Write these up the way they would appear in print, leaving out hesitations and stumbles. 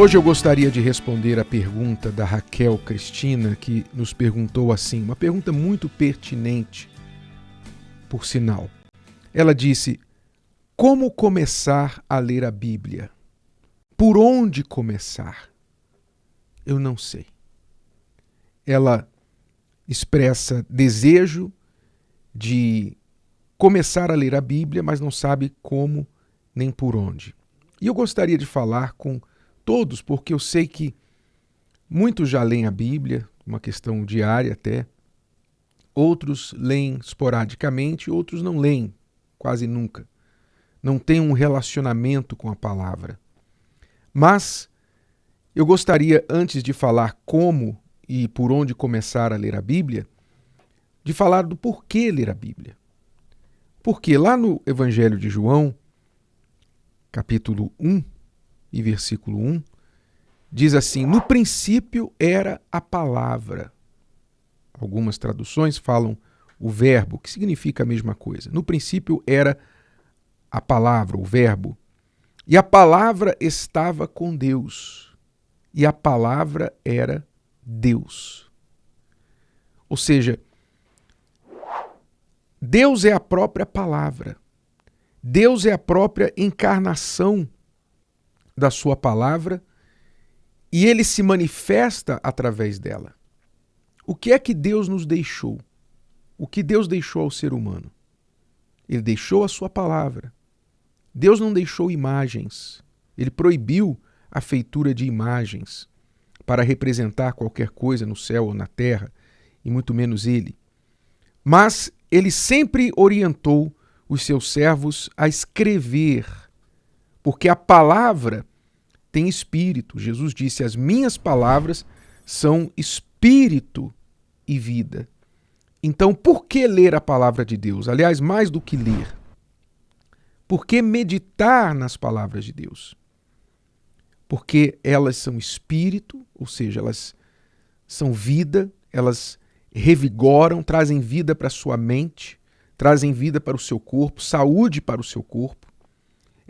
Hoje eu gostaria de responder a pergunta da Raquel Cristina, que nos perguntou assim, uma pergunta muito pertinente, por sinal. Ela disse: como começar a ler a Bíblia? Por onde começar? Eu não sei. Ela expressa desejo de começar a ler a Bíblia, mas não sabe como nem por onde. E eu gostaria de falar com todos, porque eu sei que muitos já leem a Bíblia, uma questão diária até, outros leem esporadicamente, outros não leem quase nunca. Não têm um relacionamento com a palavra. Mas eu gostaria, antes de falar como e por onde começar a ler a Bíblia, de falar do porquê ler a Bíblia. Porque lá no Evangelho de João, capítulo 1 e versículo 1, diz assim: no princípio era a palavra. Algumas traduções falam o verbo, que significa a mesma coisa. No princípio era a palavra, o verbo. E a palavra estava com Deus. E a palavra era Deus. Ou seja, Deus é a própria palavra. Deus é a própria encarnação da sua palavra e ele se manifesta através dela. O que é que Deus nos deixou? O que Deus deixou ao ser humano? Ele deixou a sua palavra. Deus não deixou imagens. Ele proibiu a feitura de imagens para representar qualquer coisa no céu ou na terra, e muito menos ele. Mas ele sempre orientou os seus servos a escrever, porque a palavra tem espírito. Jesus disse: as minhas palavras são espírito e vida. Então, por que ler a palavra de Deus? Aliás, mais do que ler, por que meditar nas palavras de Deus? Porque elas são espírito, ou seja, elas são vida, elas revigoram, trazem vida para a sua mente, trazem vida para o seu corpo, saúde para o seu corpo.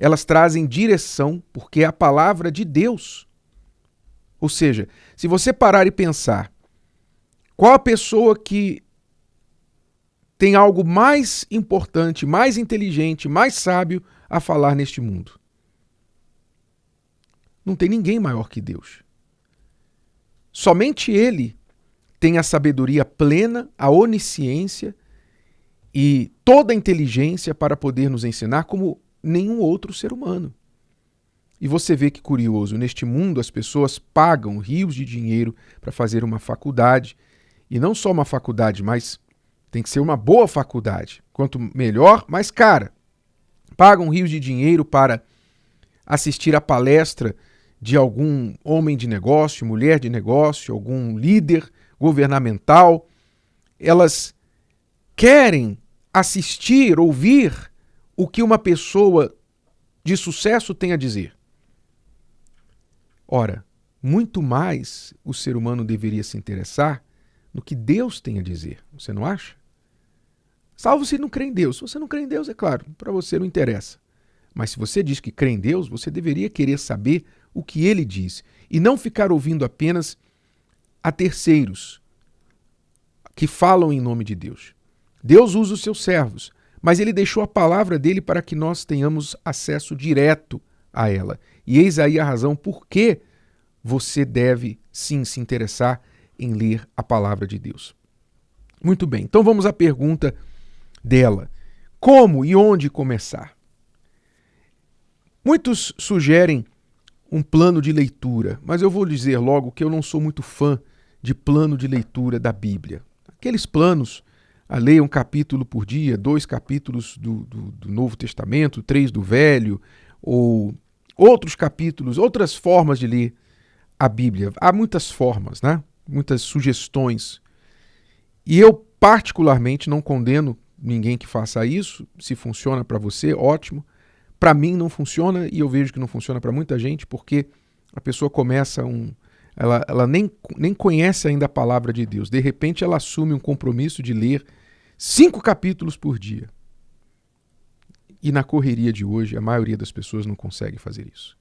Elas trazem direção, porque é a palavra de Deus. Ou seja, se você parar e pensar, qual a pessoa que tem algo mais importante, mais inteligente, mais sábio a falar neste mundo? Não tem ninguém maior que Deus. Somente Ele tem a sabedoria plena, a onisciência e toda a inteligência para poder nos ensinar como nenhum outro ser humano. E você vê que curioso, neste mundo as pessoas pagam rios de dinheiro para fazer uma faculdade, e não só uma faculdade, mas tem que ser uma boa faculdade. Quanto melhor, mais cara. Pagam rios de dinheiro para assistir a palestra de algum homem de negócio, mulher de negócio, algum líder governamental. Elas querem assistir, ouvir o que uma pessoa de sucesso tem a dizer. Ora, muito mais o ser humano deveria se interessar no que Deus tem a dizer. Você não acha? Salvo se não crê em Deus. Se você não crê em Deus, é claro, para você não interessa. Mas se você diz que crê em Deus, você deveria querer saber o que Ele diz e não ficar ouvindo apenas a terceiros que falam em nome de Deus. Deus usa os seus servos, mas Ele deixou a palavra dele para que nós tenhamos acesso direto a ela. E eis aí a razão por que você deve, sim, se interessar em ler a palavra de Deus. Muito bem, então vamos à pergunta dela. Como e onde começar? Muitos sugerem um plano de leitura, mas eu vou dizer logo que eu não sou muito fã de plano de leitura da Bíblia. Aqueles planos, leia um capítulo por dia, 2 capítulos do Novo Testamento, 3 do Velho, ou outros capítulos, outras formas de ler a Bíblia. Há muitas formas, né? Muitas sugestões. E eu, particularmente, não condeno ninguém que faça isso. Se funciona para você, ótimo. Para mim não funciona, e eu vejo que não funciona para muita gente, porque a pessoa começa ela nem conhece ainda a palavra de Deus. De repente ela assume um compromisso de ler 5 capítulos por dia. E na correria de hoje, a maioria das pessoas não consegue fazer isso.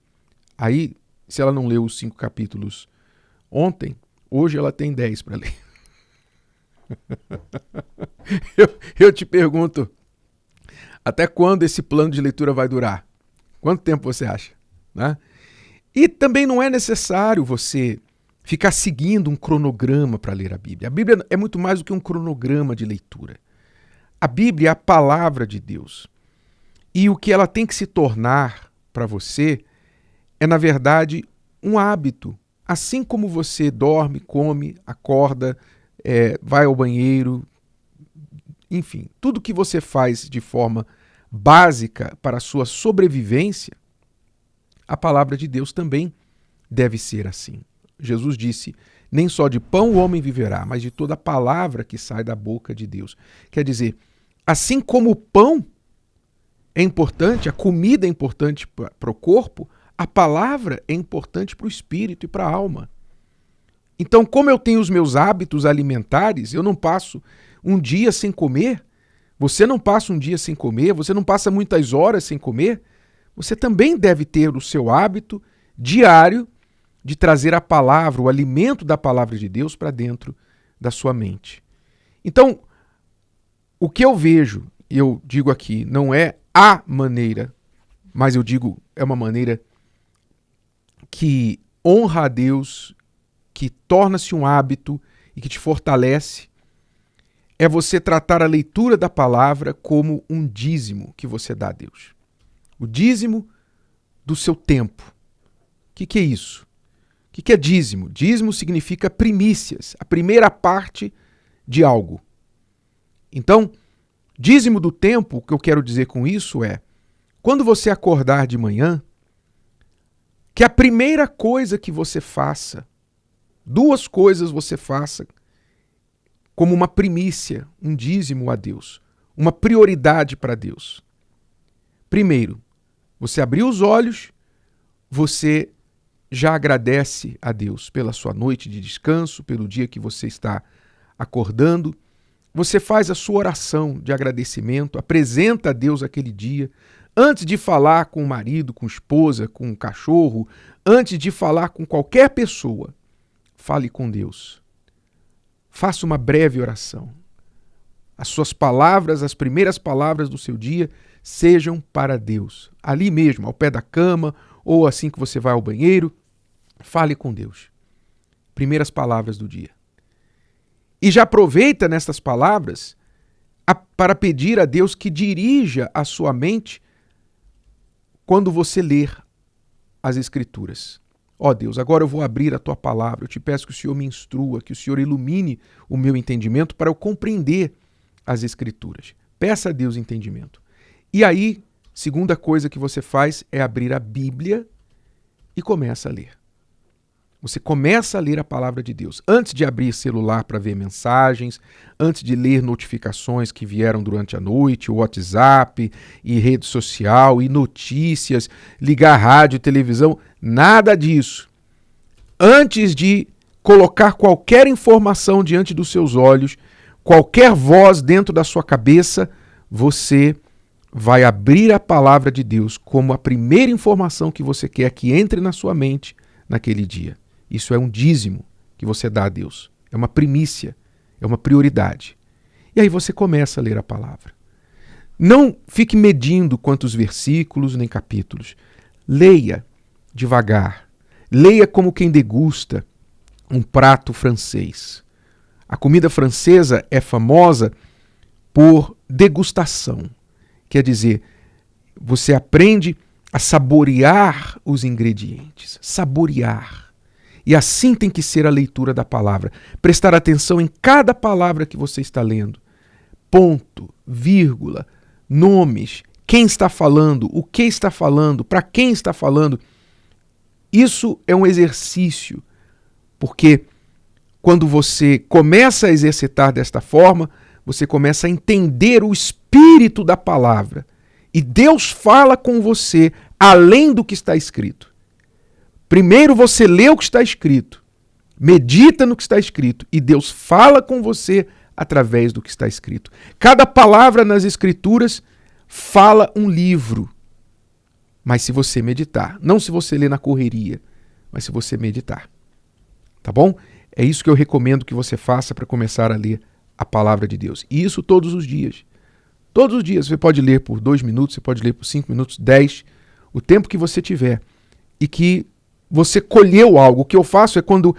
Aí se ela não leu os 5 capítulos ontem, hoje ela tem 10 para ler. Eu te pergunto, até quando esse plano de leitura vai durar? Quanto tempo você acha? Né? E também não é necessário você ficar seguindo um cronograma para ler a Bíblia. A Bíblia é muito mais do que um cronograma de leitura. A Bíblia é a palavra de Deus. E o que ela tem que se tornar para você é, na verdade, um hábito. Assim como você dorme, come, acorda, vai ao banheiro, enfim, tudo que você faz de forma básica para a sua sobrevivência, a palavra de Deus também deve ser assim. Jesus disse, nem só de pão o homem viverá, mas de toda a palavra que sai da boca de Deus. Quer dizer, assim como o pão é importante, a comida é importante para o corpo, a palavra é importante para o espírito e para a alma. Então, como eu tenho os meus hábitos alimentares, eu não passo um dia sem comer, você não passa um dia sem comer, você não passa muitas horas sem comer, você também deve ter o seu hábito diário de trazer a palavra, o alimento da palavra de Deus para dentro da sua mente. Então, o que eu vejo, e eu digo aqui, não é a maneira, mas eu digo, é uma maneira que honra a Deus, que torna-se um hábito e que te fortalece, é você tratar a leitura da palavra como um dízimo que você dá a Deus. O dízimo do seu tempo. O que é isso? O que é dízimo? Dízimo significa primícias, a primeira parte de algo. Então, dízimo do tempo, o que eu quero dizer com isso é, quando você acordar de manhã, que a primeira coisa que você faça, 2 coisas você faça como uma primícia, um dízimo a Deus, uma prioridade para Deus. Primeiro, você abriu os olhos, você já agradece a Deus pela sua noite de descanso, pelo dia que você está acordando. Você faz a sua oração de agradecimento, apresenta a Deus aquele dia, antes de falar com o marido, com a esposa, com o cachorro, antes de falar com qualquer pessoa, fale com Deus. Faça uma breve oração. As suas palavras, as primeiras palavras do seu dia, sejam para Deus. Ali mesmo, ao pé da cama, ou assim que você vai ao banheiro, fale com Deus. Primeiras palavras do dia. E já aproveita nessas palavras para pedir a Deus que dirija a sua mente quando você ler as Escrituras. Ó Deus, agora eu vou abrir a tua palavra, eu te peço que o Senhor me instrua, que o Senhor ilumine o meu entendimento para eu compreender as Escrituras. Peça a Deus entendimento. E aí, segunda coisa que você faz é abrir a Bíblia e começa a ler. Você começa a ler a palavra de Deus. Antes de abrir celular para ver mensagens, antes de ler notificações que vieram durante a noite, o WhatsApp, e rede social, e notícias, ligar rádio, televisão, nada disso. Antes de colocar qualquer informação diante dos seus olhos, qualquer voz dentro da sua cabeça, você vai abrir a palavra de Deus como a primeira informação que você quer que entre na sua mente naquele dia. Isso é um dízimo que você dá a Deus. É uma primícia, é uma prioridade. E aí você começa a ler a palavra. Não fique medindo quantos versículos nem capítulos. Leia devagar. Leia como quem degusta um prato francês. A comida francesa é famosa por degustação. Quer dizer, você aprende a saborear os ingredientes. Saborear. E assim tem que ser a leitura da palavra. Prestar atenção em cada palavra que você está lendo. Ponto, vírgula, nomes, quem está falando, o que está falando, para quem está falando. Isso é um exercício, porque quando você começa a exercitar desta forma, você começa a entender o espírito da palavra. E Deus fala com você além do que está escrito. Primeiro você lê o que está escrito, medita no que está escrito e Deus fala com você através do que está escrito. Cada palavra nas Escrituras fala um livro, mas se você meditar, não se você ler na correria, mas se você meditar. Tá bom? É isso que eu recomendo que você faça para começar a ler a palavra de Deus. E isso todos os dias. Todos os dias. Você pode ler por 2 minutos, você pode ler por 5 minutos, 10, o tempo que você tiver. E que você colheu algo. O que eu faço é quando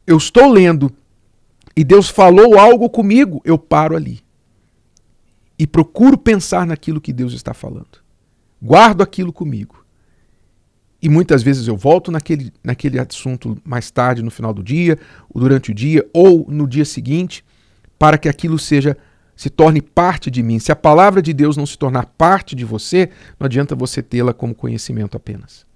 eu estou lendo e Deus falou algo comigo, eu paro ali. E procuro pensar naquilo que Deus está falando. Guardo aquilo comigo. E muitas vezes eu volto naquele assunto mais tarde, no final do dia, ou durante o dia, ou no dia seguinte, para que aquilo se torne parte de mim. Se a palavra de Deus não se tornar parte de você, não adianta você tê-la como conhecimento apenas.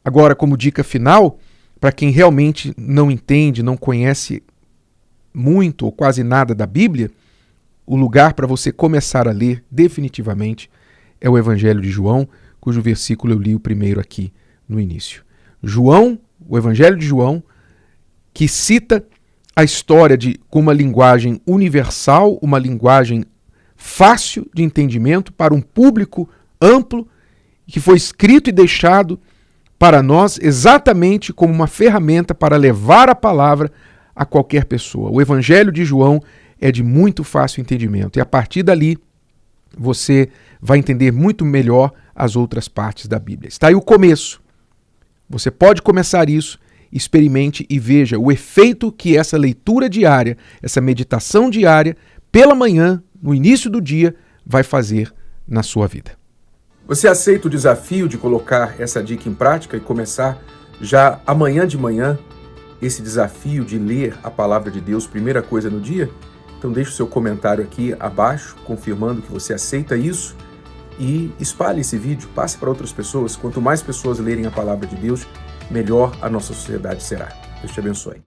Agora, como dica final, para quem realmente não entende, não conhece muito ou quase nada da Bíblia, o lugar para você começar a ler definitivamente é o Evangelho de João, cujo versículo eu li o primeiro aqui no início. João, o Evangelho de João, que cita a história com uma linguagem universal, uma linguagem fácil de entendimento para um público amplo, que foi escrito e deixado para nós exatamente como uma ferramenta para levar a palavra a qualquer pessoa. O Evangelho de João é de muito fácil entendimento e a partir dali você vai entender muito melhor as outras partes da Bíblia. Está aí o começo. Você pode começar isso, experimente e veja o efeito que essa leitura diária, essa meditação diária, pela manhã, no início do dia, vai fazer na sua vida. Você aceita o desafio de colocar essa dica em prática e começar já amanhã de manhã esse desafio de ler a palavra de Deus, primeira coisa no dia? Então deixe o seu comentário aqui abaixo, confirmando que você aceita isso e espalhe esse vídeo, passe para outras pessoas. Quanto mais pessoas lerem a palavra de Deus, melhor a nossa sociedade será. Deus te abençoe.